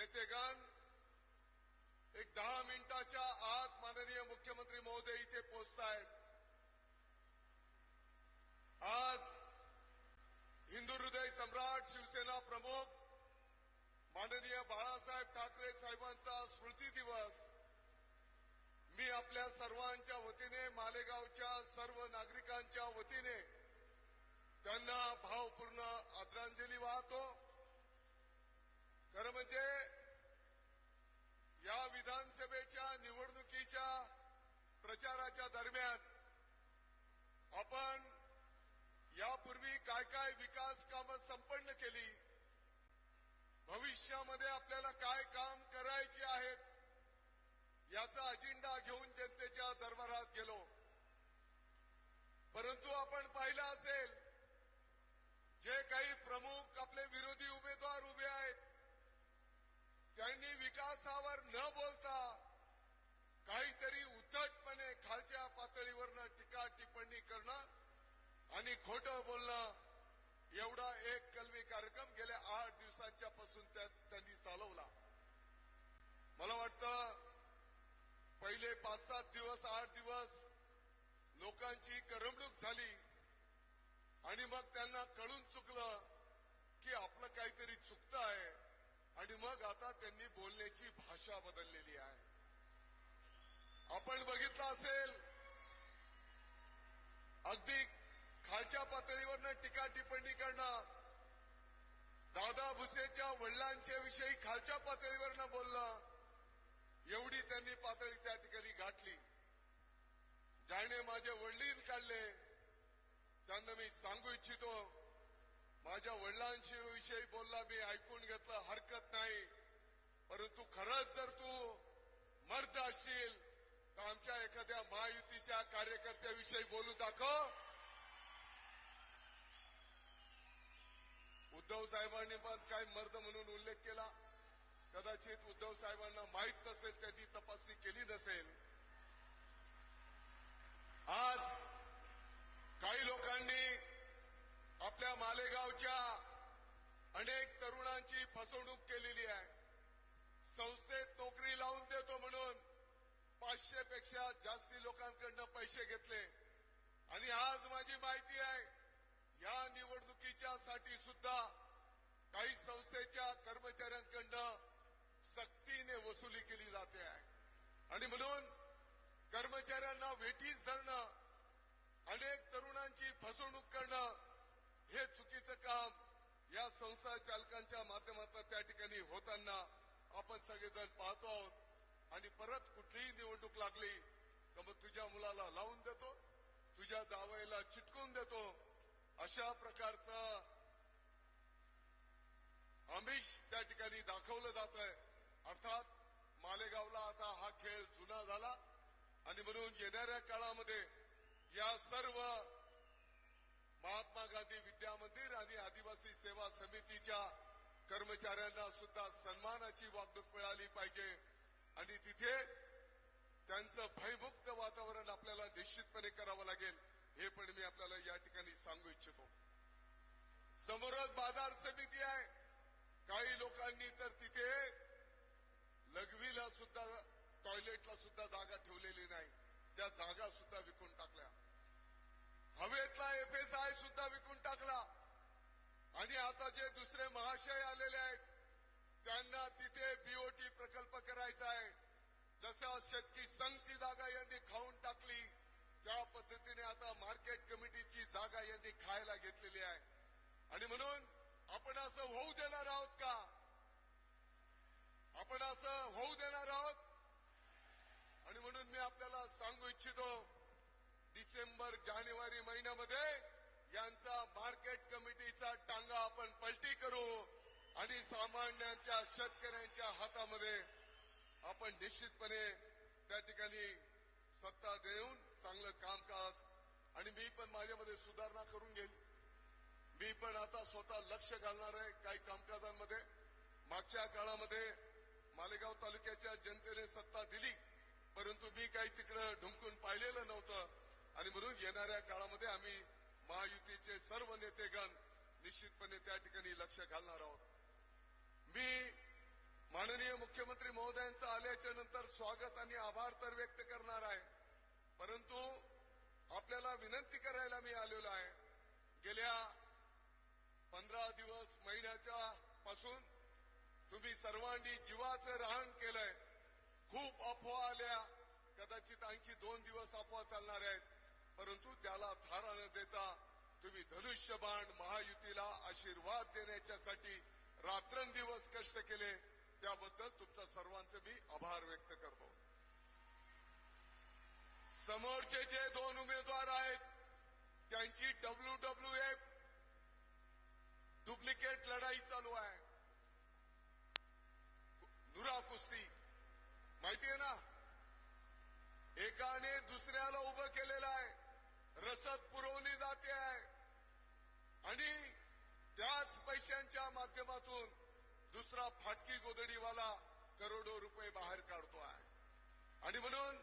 नेतेगण एक 10 मिनिटाच्या आत माननीय मुख्यमंत्री महोदय इथे पोहोचतायत। आज हिंदू हृदय सम्राट शिवसेना प्रमुख माननीय बाळासाहेब ठाकरे साहेबांचा स्मृती दिवस मी आपल्या सर्वांच्या वतीने मालेगावच्या सर्व नागरिकांच्या वतीने त्यांना भावपूर्ण आदरांजली वाहतो। खरं म्हणजे या विधानसभेच्या निवडणुकीच्या प्रचाराच्या दरम्यान आपण यापूर्वी काय काय विकास कामं संपन्न केली, भविष्यामध्ये आपल्याला काय काम करायचे आहेत याचा अजेंडा घेऊन जनतेच्या दरबारात गेलो। परंतु आपण पाहिलं असेल जे काही प्रमुख आपले विरोधी उमेदवार उभे आहेत त्यांनी विकासावर न बोलता काहीतरी उद्धटपणे खालच्या पातळीवरनं टीका टिप्पणी करणं आणि खोटं बोलणं एवढा एक कलमी कार्यक्रम गेल्या 8 दिवसांच्या पासून त्यांनी चालवला। मला वाटतं पहिले 5-7 दिवस 8 दिवस लोकांची करमणूक झाली आणि मग त्यांना कळून चुकलं की आपलं काहीतरी चुकतं आहे आणि मग आता त्यांनी बोलण्याची भाषा बदललेली आहे। आपण बघितलं असेल अगदी खालच्या पातळीवरनं टीका टिप्पणी करणं, दादा भुसेच्या वडिलांच्या विषयी खालच्या पातळीवरनं बोलणं, एवढी त्यांनी पातळी त्या ठिकाणी गाठली। ज्याने माझे वडील काढले त्यांना मी सांगू इच्छितो, माझ्या वडिलांच्या विषयी बोलला मी ऐकून घेतलं, हरकत नाही, परंतु खरंच जर तू मर्द असशील तर आमच्या एखाद्या महायुतीच्या कार्यकर्त्याविषयी बोलू दाखव। उद्धव साहेबांनी पण काय मर्द म्हणून उल्लेख केला, कदाचित उद्धव साहेबांना माहित नसेल, त्यांनी तपासणी केली नसेल। आज काही लोकांनी आपल्या मालेगावच्या अनेक तरुणांची फसवणूक केलेली आहे। संस्थेत नोकरी लावून देतो म्हणून 500 पेक्षा जास्ती लोकांकडून पैसे घेतले आणि आज माझी माहिती आहे या निवडणुकीच्या साठी सुद्धा काही संस्थेच्या कर्मचाऱ्यांकडून सक्तीने वसुली केली जाते आहे आणि म्हणून कर्मचाऱ्यांना वेठीस धरणं, अनेक तरुणांची फसवणूक करणं हे चुकीचं काम या संस्था चालकांच्या माध्यमातून त्या ठिकाणी होताना आपण सगळेजण पाहतो आहोत। आणि परत कुठलीही निवडणूक लागली तर मग तुझ्या मुलाला लावून देतो, तुझ्या जावयाला चिटकवून देतो, अशा प्रकारचं आमिष त्या ठिकाणी दाखवलं जात आहे। अर्थात मालेगावला आता हा खेळ जुना झाला आणि म्हणून येणाऱ्या काळामध्ये या सर्व महात्मा गांधी विद्या मंदिर आणि आदिवासी सेवा समितीच्या कर्मचाऱ्यांना सुद्धा सन्मानाची वागणूक मिळाली पाहिजे आणि तिथे त्यांचं भयमुक्त वातावरण आपल्याला निश्चितपणे करावं लागेल, हे पण मी आपल्याला या ठिकाणी सांगू इच्छितो। समोरच बाजार समिती आहे, काही लोकांनी तर तिथे लघवीला सुद्धा टॉयलेटला सुद्धा जागा ठेवलेली नाही, त्या जागा सुद्धा विकून टाकल्या। हवेतला FSI सुद्धा विकून टाकला आणि आता जे दुसरे महाशय आलेले आहेत त्यांना तिथे BOT प्रकल्प करायचा आहे। जसं शेतकी संघची जागा यांनी खाऊन टाकली त्या पद्धतीने आता मार्केट कमिटीची जागा यांनी खायला घेतलेली आहे आणि म्हणून आपण असं होऊ देणार आहोत का? आपण असं होऊ देणार आहोत? आणि म्हणून मी आपल्याला सांगू इच्छितो, डिसेंबर जानेवारी महिन्यामध्ये यांचा मार्केट कमिटीचा टांगा आपण पलटी करू आणि सामान्यांच्या शेतकऱ्यांच्या हातामध्ये आपण निश्चितपणे त्या ठिकाणी सत्ता देऊन चांगलं कामकाज आणि मी पण माझ्यामध्ये सुधारणा करून घेईल। मी पण आता स्वतः लक्ष घालणार आहे काही कामकाजांमध्ये। मागच्या काळामध्ये मालेगाव तालुक्याच्या जनतेने सत्ता दिली, परंतु मी काही तिकडे ढुंकून पाहिलेलं नव्हतं आणि म्हणून येणाऱ्या काळामध्ये आम्ही महायुतीचे सर्व नेतेगण निश्चितपणे त्या ठिकाणी लक्ष घालणार आहोत। मी माननीय आल्याच्या नंतर स्वागत आणि आभार तर व्यक्त करणार आहे, परंतु आपल्याला विनंती करायला मी आलेलो आहे. गेल्या 15 दिवस महिन्याच्या पासून तुम्ही सर्वांनी जीवाचं राहण केलंय. खूप अफवा आल्या, कदाचित आणखी 2 दिवस अफवा चालणार आहेत, परंतु त्याला थारा न देता तुम्ही धनुष्यबाण महायुतीला आशीर्वाद देण्याच्यासाठी रात्रंदिवस कष्ट केले, त्याबद्दल तुमच्या सर्वांचे मी आभार व्यक्त करतो. समोरचे जे 2 उमेदवार आहेत त्यांची WWF डुप्लिकेट लढाई चालू आहे. नुरा कुस्ती माहितीये ना, एकाने दुसऱ्याला उभं केलेलं आहे, रसद पुरवली जाते आहे आणि त्याच पैशांच्या माध्यमातून दुसरा फाटकी गोदडीवाला करोडो रुपये बाहेर काढतो आहे. आणि म्हणून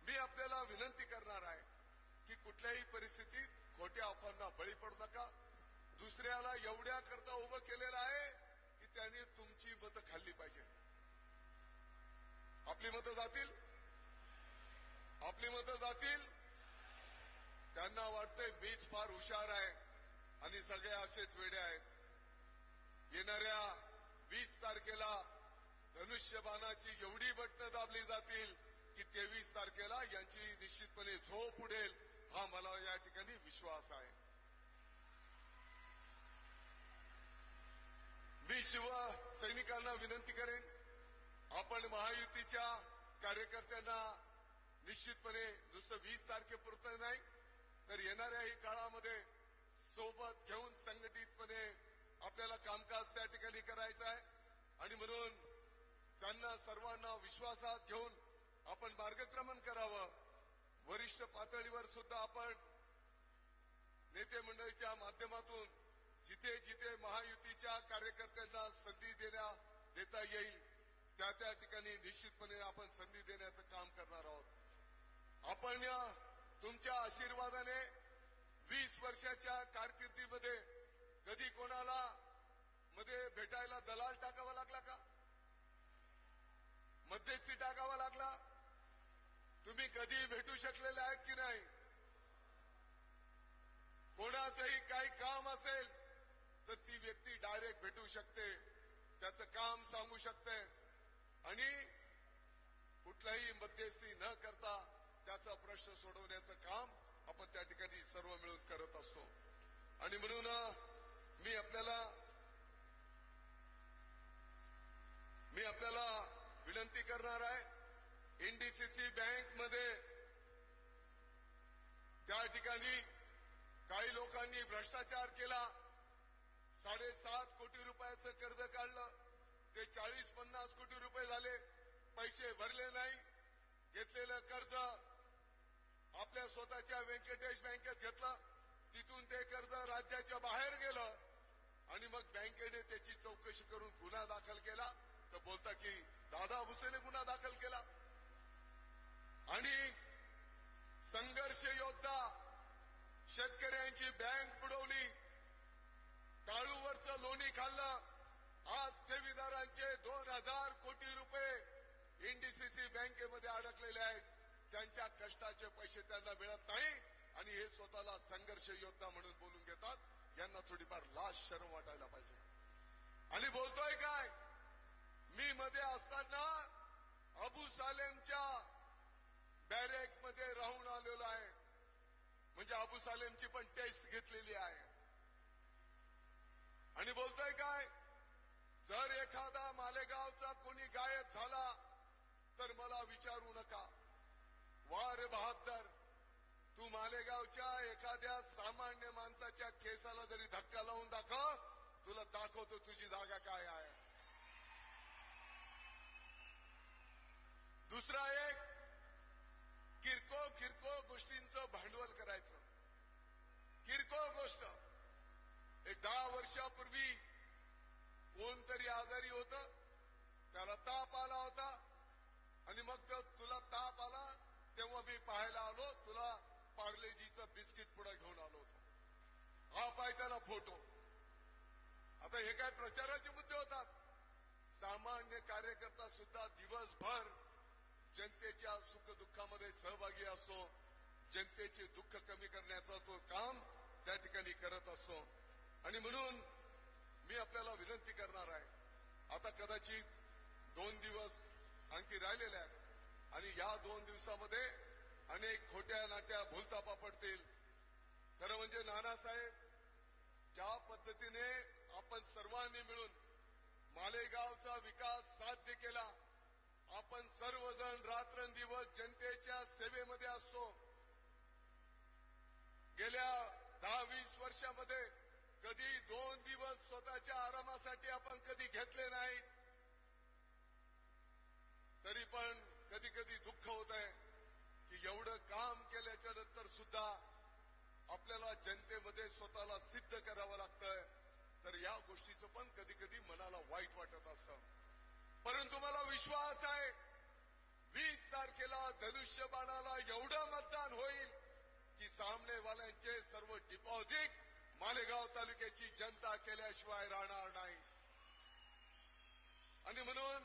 मी आपल्याला विनंती करणार आहे की कुठल्याही परिस्थितीत खोट्या अफवांना बळी पडू नका. दुसऱ्याला एवढ्या करता उभं केलेलं आहे की त्याने तुमची मतं खाल्ली पाहिजे. आपली मतं जातील, आपली मतं जातील. त्यांना वाटतंय मीच फार हुशार आहे आणि सगळे असेच वेडे आहेत. येणाऱ्या 20 तारखेला धनुष्यबाणाची एवढी बटणं दाबली जातील की 23 तारखेला यांची निश्चितपणे झोप उडेल, हा मला या ठिकाणी विश्वास आहे. मी शिवसैनिकांना विनंती करेन, आपण महायुतीच्या कार्यकर्त्यांना निश्चितपणे नुसतं 20 तारखेपुरतं नाही तर येणाऱ्याही काळामध्ये सोबत घेऊन संघटितपणे आपल्याला कामकाज त्या ठिकाणी करायचं आहे. आणि म्हणून त्यांना सर्वांना विश्वासात घेऊन आपण मार्गक्रमण करावं. वरिष्ठ पातळीवर सुद्धा आपण नेते मंडळीच्या माध्यमातून जिथे जिथे महायुतीच्या कार्यकर्त्यांना संधी देता येईल त्या त्या ठिकाणी निश्चितपणे आपण संधी देण्याचं काम करणार आहोत. आपण या तुमच्या आशीर्वादाने 20 वर्षाच्या कारकिर्दीमध्ये कधी कोणाला मध्ये भेटायला दलाल टाकावा लागला का? मध्यस्थी टाकावा लागला? तुम्ही कधी भेटू शकलेले आहेत की नाही? कोणाचंही काही काम असेल तर ती व्यक्ती डायरेक्ट भेटू शकते, त्याचं काम सांगू शकते आणि कुठलाही मध्यस्थी न करता त्याचा प्रश्न सोडवण्याचं काम आपण त्या ठिकाणी सर्व मिळून करत असतो. आणि म्हणून मी आपल्याला विनंती करणार आहे, एनडीसीसी बँक मध्ये त्या ठिकाणी काही लोकांनी भ्रष्टाचार केला. 7.5 कोटी रुपयाचं कर्ज काढलं, ते 40-50 कोटी रुपये झाले. पैसे भरले नाही. घेतलेलं कर्ज आपल्या स्वतःच्या व्यंकटेश बँकेत घेतलं, तिथून ते कर्ज राज्याच्या बाहेर गेलं आणि मग बँकेने त्याची चौकशी करून गुन्हा दाखल केला. तर बोलता की दादा भुसेने गुन्हा दाखल केला. आणि संघर्ष योद्धा शेतकऱ्यांची बँक बुडवली, टाळूवरचं लोणी खाल्लं. आज ठेवीदारांचे 2000 कोटी रुपये एनडीसीसी बँकेमध्ये अडकलेले आहेत. त्यांच्या कष्टाचे पैसे त्यांना मिळत नाही आणि हे स्वतःला संघर्ष योद्धा म्हणून बोलून घेतात. यांना थोडीफार लाज शरम वाटायला पाहिजे. आणि बोलतोय काय, मी मध्ये असताना अबू सालेमच्या बॅरेक मध्ये राहून आलेलो आहे, म्हणजे अबू सालेमची पण टेस्ट घेतलेली आहे. आणि बोलतोय काय, जर एखादा मालेगावचा कोणी गायब झाला तर मला विचारू नका. वार बहादर, तू मालेगावच्या एखाद्या सामान्य माणसाच्या केसाला जरी धक्का लावून दाखव, तुला दाखवतो तुझी जागा काय आहे. दुसरा एक, किरकोळ गोष्टींचं भांडवल करायचं. किरकोळ गोष्ट, एक 10 वर्षापूर्वी कोणतरी आजारी होतं, त्याला ताप आला होता आणि मग तुला ताप आला तेव्हा मी पाहायला आलो, तुला पार्लेजीचं बिस्किट पुढे घेऊन आलो होतो. हा पाय त्याला फोटो. आता हे काय प्रचाराचे मुद्दे होतात. सामान्य कार्यकर्ता सुद्धा दिवसभर जनतेच्या सुखदुःखामध्ये सहभागी असो, जनतेचे दुःख कमी करण्याचा तो काम त्या ठिकाणी करत असो. आणि म्हणून मी आपल्याला विनंती करणार आहे, आता कदाचित 2 दिवस आणखी राहिलेले आहेत आणि या 2 दिवसामध्ये अनेक खोट्या नाट्या भूलतापा पडतील. खरं म्हणजे नानासाहेब, ज्या पद्धतीने आपण सर्वांनी मिळून मालेगावचा विकास साध्य केला, आपण सर्वजण रात्रंदिवस जनतेच्या सेवेमध्ये असतो. गेल्या 10-20 वर्षामध्ये कधी 2 दिवस स्वतःच्या आरामासाठी आपण कधी घेतले नाहीत. तरी पण कधी कधी दुःख होत आहे की एवढं काम केल्याच्या नंतर सुद्धा आपल्याला जनतेमध्ये स्वतःला सिद्ध करावं लागतंय. तर या गोष्टीचं पण कधी कधी मनाला वाईट वाटत असतं. परंतु मला विश्वास आहे 20 तारखेला धनुष्यबाणाला एवढं मतदान होईल की सामनेवाल्यांचे सर्व डिपॉझिट मालेगाव तालुक्याची जनता केल्याशिवाय राहणार नाही. आणि म्हणून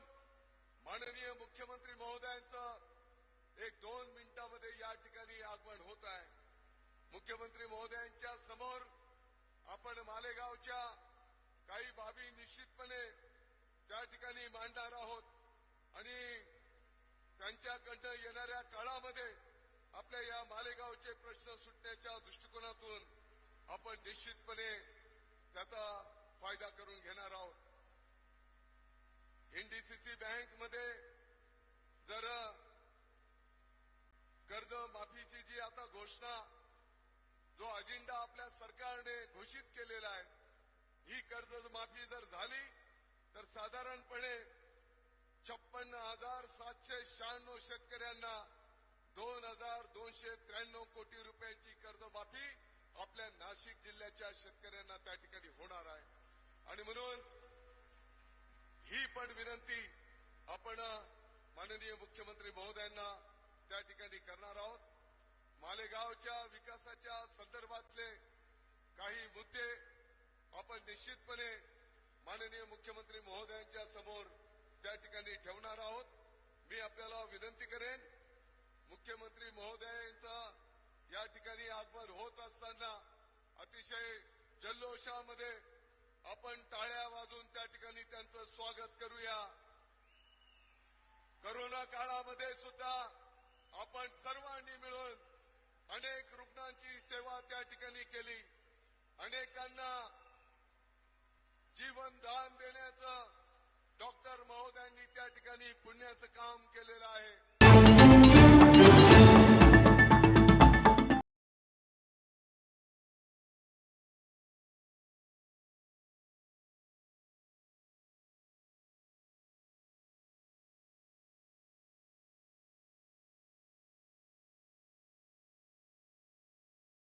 माननीय मुख्यमंत्री महोदयांचं 1-2 मिनिटांमध्ये या ठिकाणी आगमन होत आहे. मुख्यमंत्री महोदयांच्या समोर आपण मालेगावच्या काही बाबी निश्चितपणे त्या ठिकाणी मांडणार आहोत आणि त्यांच्याकडनं येणाऱ्या काळामध्ये आपल्या या मालेगावचे प्रश्न सुटण्याच्या दृष्टिकोनातून आपण निश्चितपणे त्याचा फायदा करून घेणार आहोत. एनडीसीसी बँकमध्ये जर कर्ज माफीची जी आता घोषणा, जो अजेंडा आपल्या सरकारने घोषित केलेला आहे, ही कर्जमाफी जर झाली तर साधारणपणे 56,796 शेतकऱ्यांना 2,293 कोटी रुपयांची कर्जमाफी आपल्या नाशिक जिल्ह्याच्या शेतकऱ्यांना त्या ठिकाणी होणार आहे. आणि म्हणून ही पण विनंती आपण माननीय मुख्यमंत्री महोदयांना त्या ठिकाणी करणार आहोत. मालेगावच्या विकासाच्या संदर्भातले काही मुद्दे आपण निश्चितपणे माननीय मुख्यमंत्री महोदयांच्या समोर त्या ठिकाणी ठेवणार आहोत. मी आपल्याला विनंती करेन, मुख्यमंत्री महोदयांचा या ठिकाणी आगमन होत असताना अतिशय जल्लोषामध्ये आपण टाळ्या वाजवून त्या ठिकाणी त्यांचं स्वागत करूया. कोरोना काळामध्ये सुद्धा आपण सर्वांनी मिळून अनेक रुग्णांची सेवा त्या ठिकाणी केली. अनेकांना जीवनदान देण्याचं डॉक्टर महोदयांनी त्या ठिकाणी पुण्याचं काम केलेलं आहे.